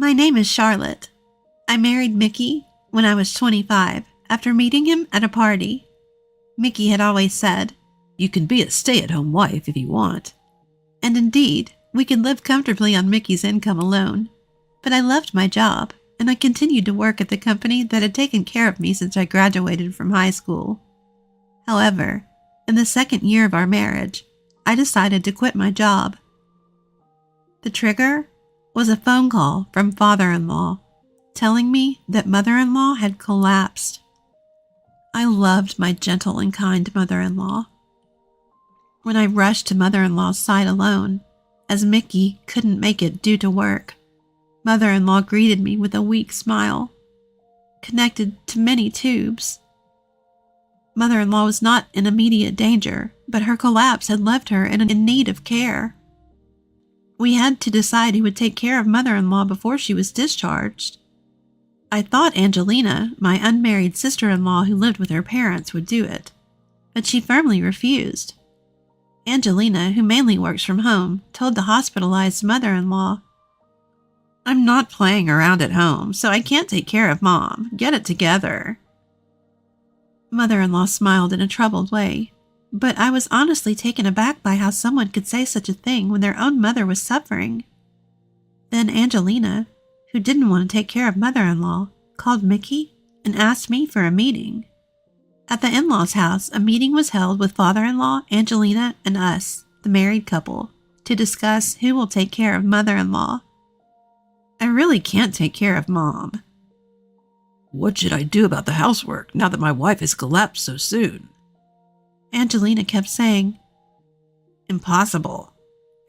My name is Charlotte. I married Mickey when I was 25 after meeting him at a party. Mickey had always said, "You can be a stay-at-home wife if you want." And indeed, we could live comfortably on Mickey's income alone. But I loved my job, and I continued to work at the company that had taken care of me since I graduated from high school. However, in the second year of our marriage, I decided to quit my job. The trigger was a phone call from father-in-law telling me that mother-in-law had collapsed. I loved my gentle and kind mother-in-law. When I rushed to mother-in-law's side alone, as Mickey couldn't make it due to work, mother-in-law greeted me with a weak smile, connected to many tubes. Mother-in-law was not in immediate danger, but her collapse had left her in need of care. We had to decide who would take care of mother-in-law before she was discharged. I thought Angelina, my unmarried sister-in-law who lived with her parents, would do it, but she firmly refused. Angelina, who mainly works from home, told the hospitalized mother-in-law, "I'm not playing around at home, so I can't take care of Mom. Get it together." Mother-in-law smiled in a troubled way, but I was honestly taken aback by how someone could say such a thing when their own mother was suffering. Then Angelina, who didn't want to take care of mother-in-law, called Mickey and asked me for a meeting. At the in-laws' house, a meeting was held with father-in-law, Angelina, and us, the married couple, to discuss who will take care of mother-in-law. I really can't take care of Mom. What should I do about the housework now that my wife has collapsed so soon? Angelina kept saying, "Impossible."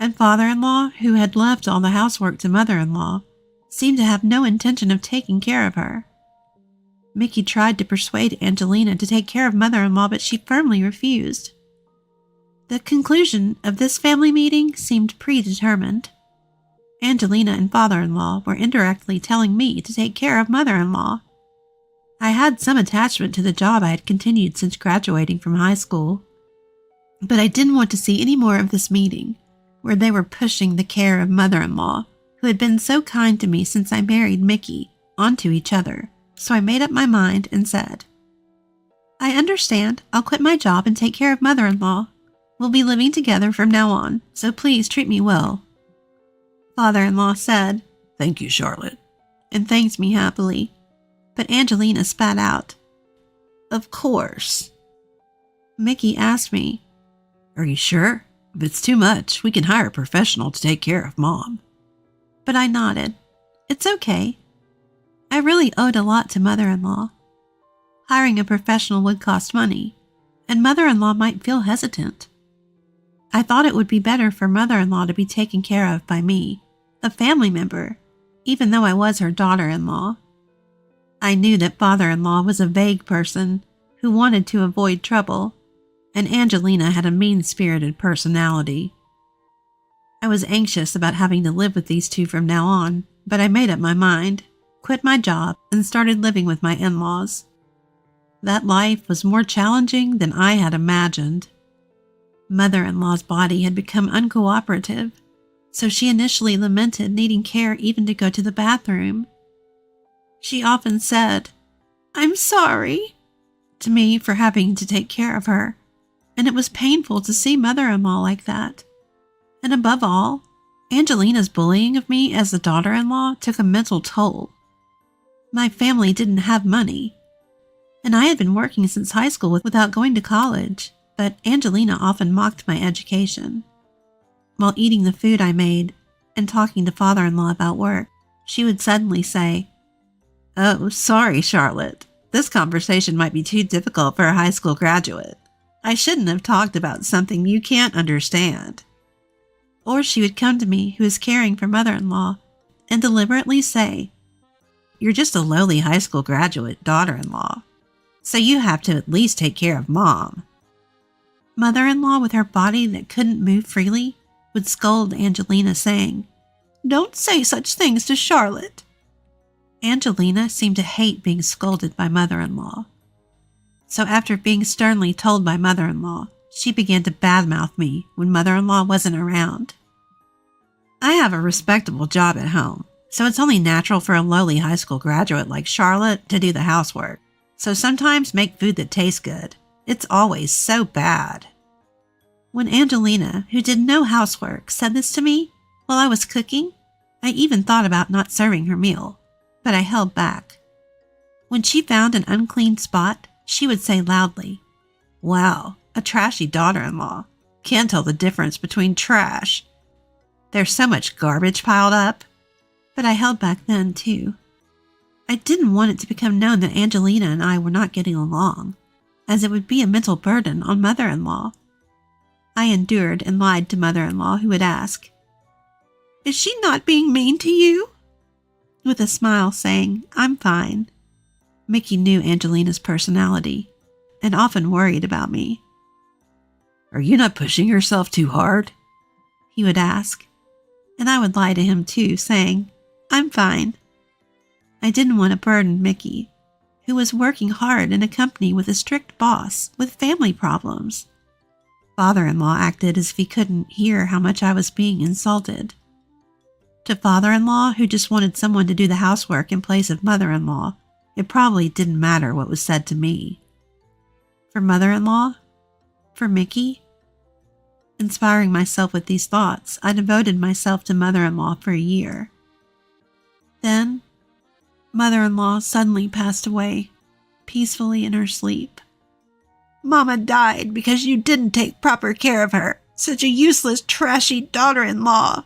And father-in-law, who had left all the housework to mother-in-law, seemed to have no intention of taking care of her. Mickey tried to persuade Angelina to take care of mother-in-law, but she firmly refused. The conclusion of this family meeting seemed predetermined. Angelina and father-in-law were indirectly telling me to take care of mother-in-law. I had some attachment to the job I had continued since graduating from high school, but I didn't want to see any more of this meeting, where they were pushing the care of mother-in-law, who had been so kind to me since I married Mickey, onto each other. So I made up my mind and said, "I understand. I'll quit my job and take care of mother-in-law. We'll be living together from now on, so please treat me well." Father-in-law said, "Thank you, Charlotte," and thanked me happily. But Angelina spat out, "Of course." Mickey asked me, "Are you sure? If it's too much, we can hire a professional to take care of Mom." But I nodded. It's okay. I really owed a lot to mother-in-law. Hiring a professional would cost money, and mother-in-law might feel hesitant. I thought it would be better for mother-in-law to be taken care of by me, a family member, even though I was her daughter-in-law. I knew that father-in-law was a vague person who wanted to avoid trouble, and Angelina had a mean-spirited personality. I was anxious about having to live with these two from now on, but I made up my mind, quit my job, and started living with my in-laws. That life was more challenging than I had imagined. Mother-in-law's body had become uncooperative, so she initially lamented needing care even to go to the bathroom. She often said, "I'm sorry," to me for having to take care of her, and it was painful to see mother-in-law like that. And above all, Angelina's bullying of me as the daughter-in-law took a mental toll. My family didn't have money, and I had been working since high school without going to college, but Angelina often mocked my education. While eating the food I made and talking to father-in-law about work, she would suddenly say, "Oh, sorry, Charlotte. This conversation might be too difficult for a high school graduate. I shouldn't have talked about something you can't understand." Or she would come to me, who was caring for mother-in-law, and deliberately say, "You're just a lowly high school graduate daughter-in-law, so you have to at least take care of Mom." Mother-in-law, with her body that couldn't move freely, would scold Angelina, saying, "Don't say such things to Charlotte." Angelina seemed to hate being scolded by mother-in-law. So after being sternly told by mother-in-law, she began to badmouth me when mother-in-law wasn't around. I have a respectable job at home, So it's only natural for a lowly high school graduate like Charlotte to do the housework. So sometimes make food that tastes good. It's always so bad. When Angelina, who did no housework, said this to me while I was cooking, I even thought about not serving her meal, but I held back. When she found an unclean spot, she would say loudly, "Wow, a trashy daughter-in-law. Can't tell the difference between trash. There's so much garbage piled up." But I held back then, too. I didn't want it to become known that Angelina and I were not getting along, as it would be a mental burden on mother-in-law. I endured and lied to mother-in-law, who would ask, "Is she not being mean to you?" With a smile saying, "I'm fine." Mickey knew Angelina's personality and often worried about me. "Are you not pushing yourself too hard?" he would ask, and I would lie to him too, saying, "I'm fine." I didn't want to burden Mickey, who was working hard in a company with a strict boss with family problems. Father-in-law acted as if he couldn't hear how much I was being insulted. To father-in-law, who just wanted someone to do the housework in place of mother-in-law, it probably didn't matter what was said to me. For mother-in-law, for Mickey, inspiring myself with these thoughts, I devoted myself to mother-in-law for a year. Then, mother-in-law suddenly passed away, peacefully in her sleep. "Mama died because you didn't take proper care of her. Such a useless, trashy daughter-in-law."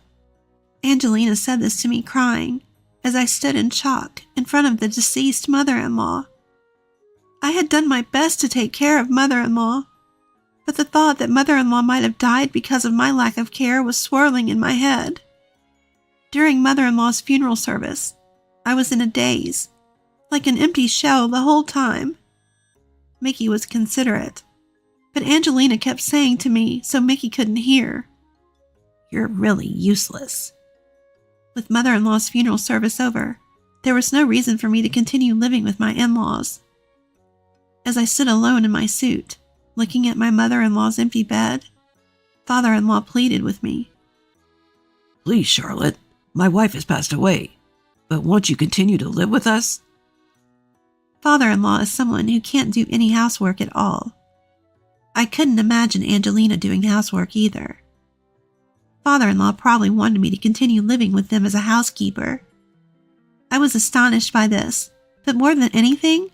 Angelina said this to me crying, as I stood in shock in front of the deceased mother-in-law. I had done my best to take care of mother-in-law, but the thought that mother-in-law might have died because of my lack of care was swirling in my head. During mother-in-law's funeral service, I was in a daze, like an empty shell the whole time. Mickey was considerate, but Angelina kept saying to me so Mickey couldn't hear, "You're really useless." With mother-in-law's funeral service over, there was no reason for me to continue living with my in-laws. As I stood alone in my suit, looking at my mother-in-law's empty bed, father-in-law pleaded with me. "Please, Charlotte, my wife has passed away, but won't you continue to live with us?" Father-in-law is someone who can't do any housework at all. I couldn't imagine Angelina doing housework either. Father-in-law probably wanted me to continue living with them as a housekeeper. I was astonished by this, but more than anything,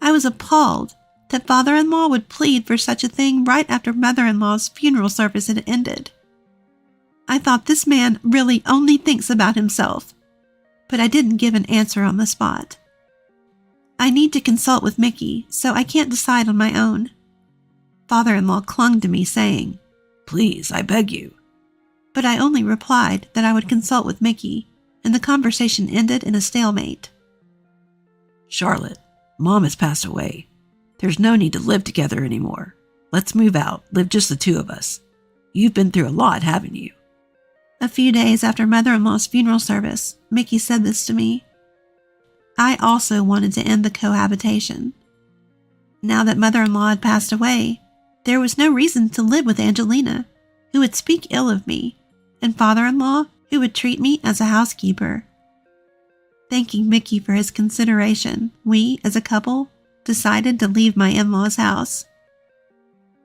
I was appalled that father-in-law would plead for such a thing right after mother-in-law's funeral service had ended. I thought, this man really only thinks about himself, but I didn't give an answer on the spot. I need to consult with Mickey, so I can't decide on my own. Father-in-law clung to me, saying, "Please, I beg you." But I only replied that I would consult with Mickey, and the conversation ended in a stalemate. "Charlotte, Mom has passed away. There's no need to live together anymore. Let's move out, live just the two of us. You've been through a lot, haven't you?" A few days after mother-in-law's funeral service, Mickey said this to me. I also wanted to end the cohabitation. Now that mother-in-law had passed away, there was no reason to live with Angelina, who would speak ill of me, and father-in-law, who would treat me as a housekeeper. Thanking Mickey for his consideration, we, as a couple, decided to leave my in-law's house.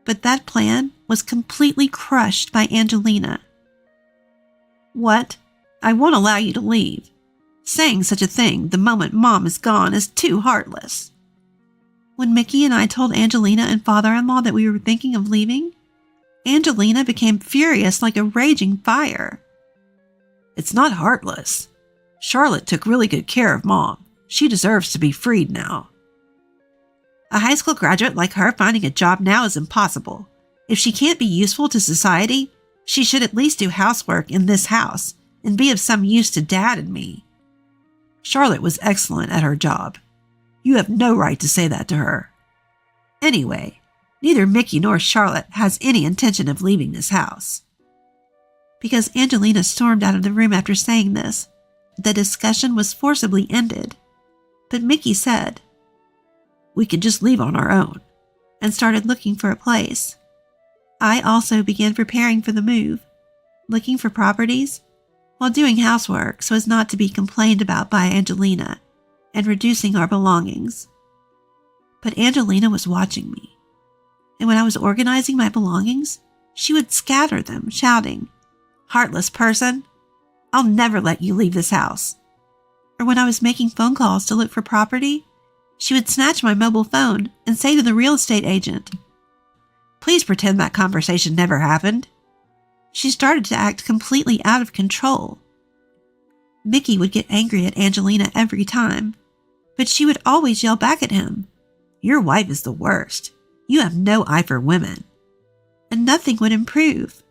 But that plan was completely crushed by Angelina. "What? I won't allow you to leave. Saying such a thing the moment Mom is gone is too heartless." When Mickey and I told Angelina and father-in-law that we were thinking of leaving, Angelina became furious like a raging fire. "It's not heartless. Charlotte took really good care of Mom. She deserves to be freed now." "A high school graduate like her finding a job now is impossible. If she can't be useful to society, she should at least do housework in this house and be of some use to Dad and me." "Charlotte was excellent at her job. You have no right to say that to her. Anyway, neither Mickey nor Charlotte has any intention of leaving this house." Because Angelina stormed out of the room after saying this, the discussion was forcibly ended. But Mickey said, "We can just leave on our own," and started looking for a place. I also began preparing for the move, looking for properties, while doing housework so as not to be complained about by Angelina and reducing our belongings. But Angelina was watching me, and when I was organizing my belongings, she would scatter them, shouting, "Heartless person! I'll never let you leave this house." Or when I was making phone calls to look for property, she would snatch my mobile phone and say to the real estate agent, "Please pretend that conversation never happened." She started to act completely out of control. Mickey would get angry at Angelina every time, but she would always yell back at him, "Your wife is the worst. You have no eye for women." And nothing would improve.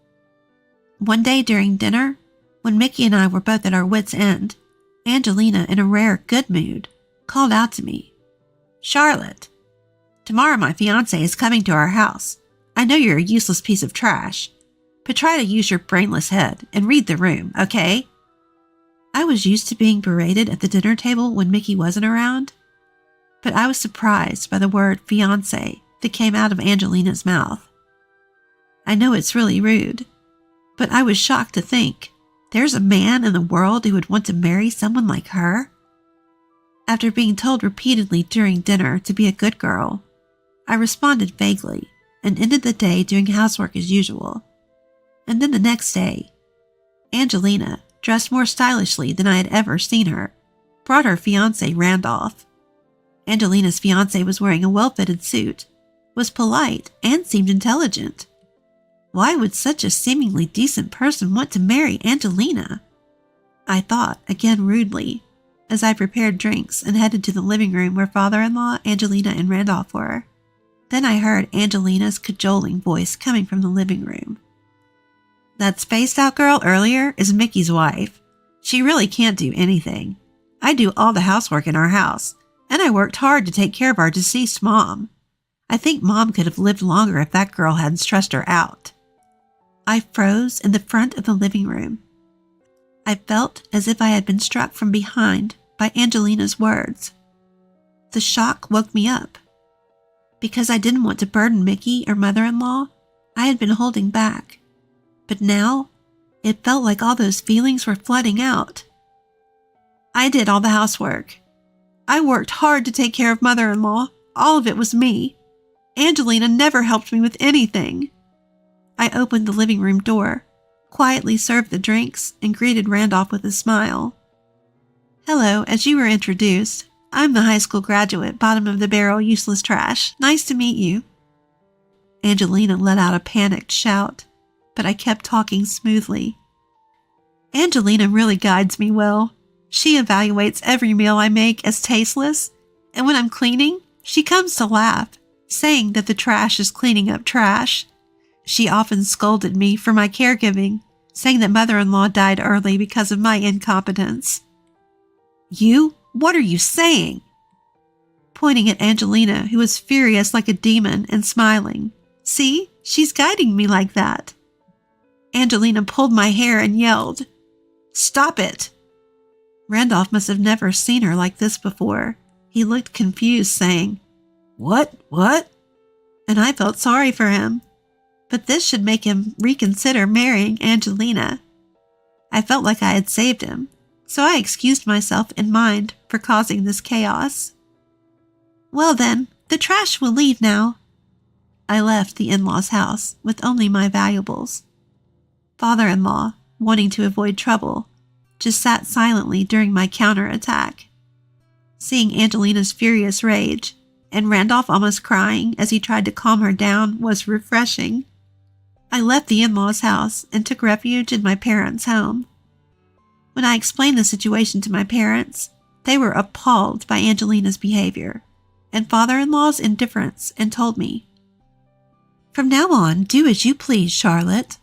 One day during dinner, when Mickey and I were both at our wits' end, Angelina, in a rare good mood, called out to me, "Charlotte, tomorrow my fiancé is coming to our house. I know you're a useless piece of trash, but try to use your brainless head and read the room, okay?" I was used to being berated at the dinner table when Mickey wasn't around, but I was surprised by the word fiancé that came out of Angelina's mouth. I know it's really rude, but I was shocked to think there's a man in the world who would want to marry someone like her. After being told repeatedly during dinner to be a good girl, I responded vaguely and ended the day doing housework as usual. And then the next day, Angelina, dressed more stylishly than I had ever seen her, brought her fiancé Randolph. Angelina's fiancé was wearing a well-fitted suit, was polite, and seemed intelligent. Why would such a seemingly decent person want to marry Angelina? I thought, again rudely, as I prepared drinks and headed to the living room where father-in-law, Angelina, and Randolph were. Then I heard Angelina's cajoling voice coming from the living room. "That spaced-out girl earlier is Mickey's wife. She really can't do anything. I do all the housework in our house, and I worked hard to take care of our deceased mom. I think Mom could have lived longer if that girl hadn't stressed her out." I froze in the front of the living room. I felt as if I had been struck from behind by Angelina's words. The shock woke me up. Because I didn't want to burden Mickey or mother-in-law, I had been holding back. But now, it felt like all those feelings were flooding out. I did all the housework. I worked hard to take care of mother-in-law. All of it was me. Angelina never helped me with anything. I opened the living room door, quietly served the drinks, and greeted Randolph with a smile. "Hello, as you were introduced. I'm the high school graduate, bottom of the barrel, useless trash. Nice to meet you." Angelina let out a panicked shout, but I kept talking smoothly. Angelina really guides me well. She evaluates every meal I make as tasteless, and when I'm cleaning, she comes to laugh, saying that the trash is cleaning up trash. She often scolded me for my caregiving, saying that mother-in-law died early because of my incompetence. "You? What are you saying?" Pointing at Angelina, who was furious like a demon and smiling. "See, she's guiding me like that." Angelina pulled my hair and yelled, "Stop it!" Randolph must have never seen her like this before. He looked confused, saying, What? And I felt sorry for him. But this should make him reconsider marrying Angelina. I felt like I had saved him, so I excused myself in mind for causing this chaos. "Well then, the trash will leave now." I left the in-laws' house with only my valuables. Father-in-law, wanting to avoid trouble, just sat silently during my counterattack. Seeing Angelina's furious rage, and Randolph almost crying as he tried to calm her down, was refreshing. I left the in-laws' house and took refuge in my parents' home. When I explained the situation to my parents, they were appalled by Angelina's behavior and father-in-law's indifference and told me, "From now on, do as you please, Charlotte."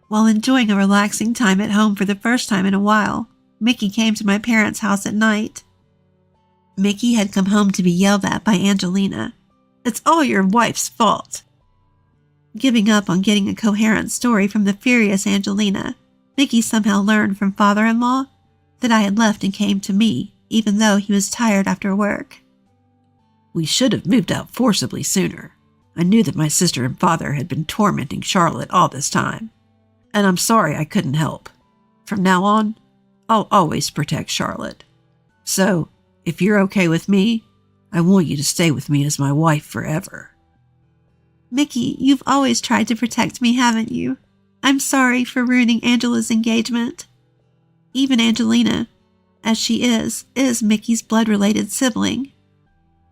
While enjoying a relaxing time at home for the first time in a while, Mickey came to my parents' house at night. Mickey had come home to be yelled at by Angelina. "It's all your wife's fault." Giving up on getting a coherent story from the furious Angelina, Mickey somehow learned from father-in-law that I had left and came to me, even though he was tired after work. "We should have moved out forcibly sooner. I knew that my sister and father had been tormenting Charlotte all this time, and I'm sorry I couldn't help. From now on, I'll always protect Charlotte. So, if you're okay with me, I want you to stay with me as my wife forever. Mickey, you've always tried to protect me, haven't you? I'm sorry for ruining Angela's engagement. Even Angelina, as she is Mickey's blood-related sibling.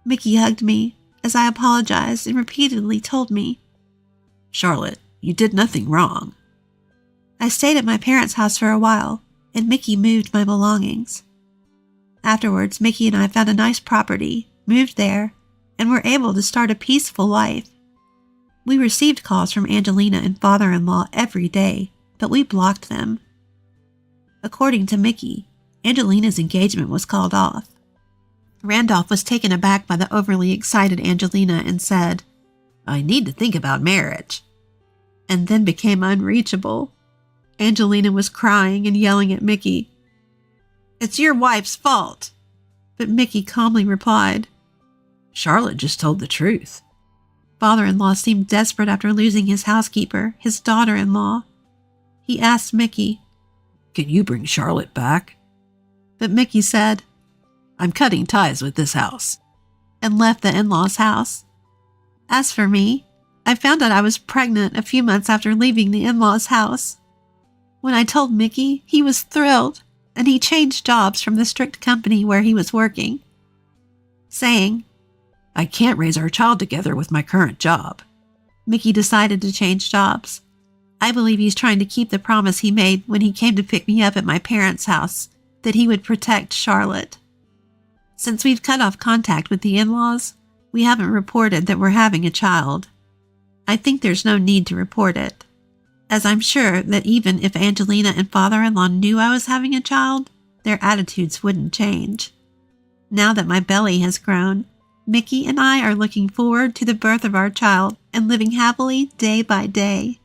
Mickey hugged me as I apologized and repeatedly told me, Charlotte, you did nothing wrong. I stayed at my parents' house for a while, and Mickey moved my belongings. Afterwards, Mickey and I found a nice property, moved there, and were able to start a peaceful life. We received calls from Angelina and father-in-law every day, but we blocked them. According to Mickey, Angelina's engagement was called off. Randolph was taken aback by the overly excited Angelina and said, I need to think about marriage. And then became unreachable. Angelina was crying and yelling at Mickey. It's your wife's fault. But Mickey calmly replied, Charlotte just told the truth. Father-in-law seemed desperate after losing his housekeeper, his daughter-in-law. He asked Mickey, Can you bring Charlotte back? But Mickey said, I'm cutting ties with this house, and left the in-laws' house. As for me, I found out I was pregnant a few months after leaving the in-laws' house. When I told Mickey, he was thrilled, and he changed jobs from the strict company where he was working, saying, I can't raise our child together with my current job. Mickey decided to change jobs. I believe he's trying to keep the promise he made when he came to pick me up at my parents' house, that he would protect Charlotte. Since we've cut off contact with the in-laws, we haven't reported that we're having a child. I think there's no need to report it, as I'm sure that even if Angelina and father-in-law knew I was having a child, their attitudes wouldn't change. Now that my belly has grown, Mickey and I are looking forward to the birth of our child and living happily day by day.